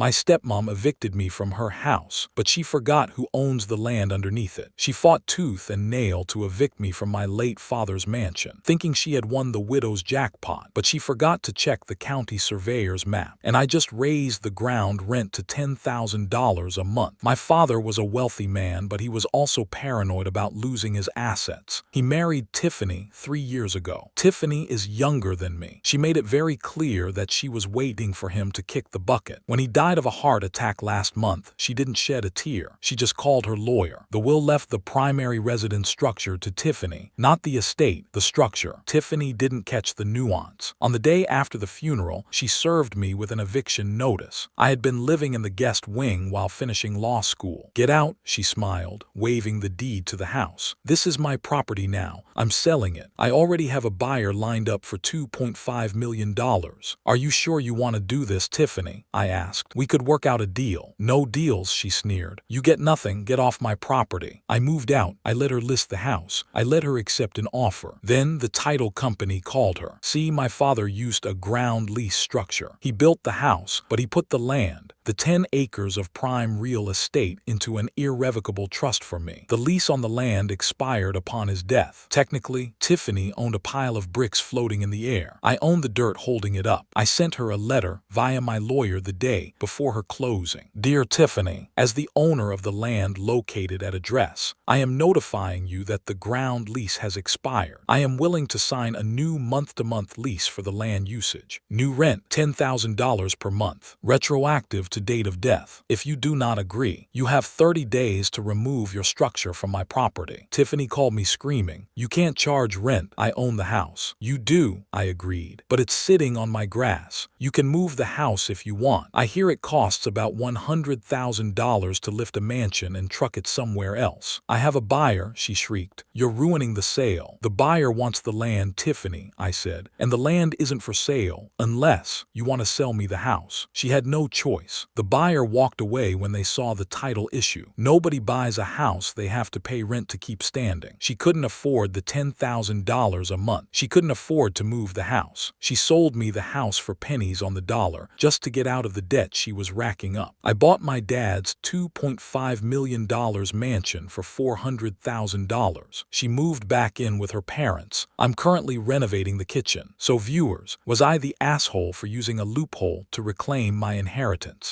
My stepmom evicted me from her house, but she forgot who owns the land underneath it. She fought tooth and nail to evict me from my late father's mansion, thinking she had won the widow's jackpot, but she forgot to check the county surveyor's map, and I just raised the ground rent to $10,000 a month. My father was a wealthy man, but he was also paranoid about losing his assets. He married Tiffany 3 years ago. Tiffany is younger than me. She made it very clear that she was waiting for him to kick the bucket. When he died of a heart attack last month, she didn't shed a tear. She just called her lawyer. The will left the primary residence structure to Tiffany, not the estate, the structure. Tiffany didn't catch the nuance. On the day after the funeral, she served me with an eviction notice. I had been living in the guest wing while finishing law school. "Get out," she smiled, waving the deed to the house. "This is my property now. I'm selling it. I already have a buyer lined up for $2.5 million. Are you sure you want to do this, Tiffany?" I asked. "We could work out a deal." "No deals," she sneered. "You get nothing. Get off my property." I moved out. I let her list the house. I let her accept an offer. Then the title company called her. See, my father used a ground lease structure. He built the house, but he put the land, the 10 acres of prime real estate, into an irrevocable trust for me. The lease on the land expired upon his death. Technically, Tiffany owned a pile of bricks floating in the air. I owned the dirt holding it up. I sent her a letter via my lawyer the day before her closing. "Dear Tiffany, as the owner of the land located at address, I am notifying you that the ground lease has expired. I am willing to sign a new month-to-month lease for the land usage. New rent, $10,000 per month. Retroactive to date of death. If you do not agree, you have 30 days to remove your structure from my property." Tiffany called me screaming, "You can't charge rent. I own the house." "You do," I agreed, "but it's sitting on my grass. You can move the house if you want. I hear it costs about $100,000 to lift a mansion and truck it somewhere else." "I have a buyer," she shrieked. "You're ruining the sale." "The buyer wants the land, Tiffany," I said, "and the land isn't for sale unless you want to sell me the house." She had no choice. The buyer walked away when they saw the title issue. Nobody buys a house they have to pay rent to keep standing. She couldn't afford the $10,000 a month. She couldn't afford to move the house. She sold me the house for pennies on the dollar just to get out of the debt she was racking up. I bought my dad's $2.5 million mansion for $400,000. She moved back in with her parents. I'm currently renovating the kitchen. So viewers, was I the asshole for using a loophole to reclaim my inheritance?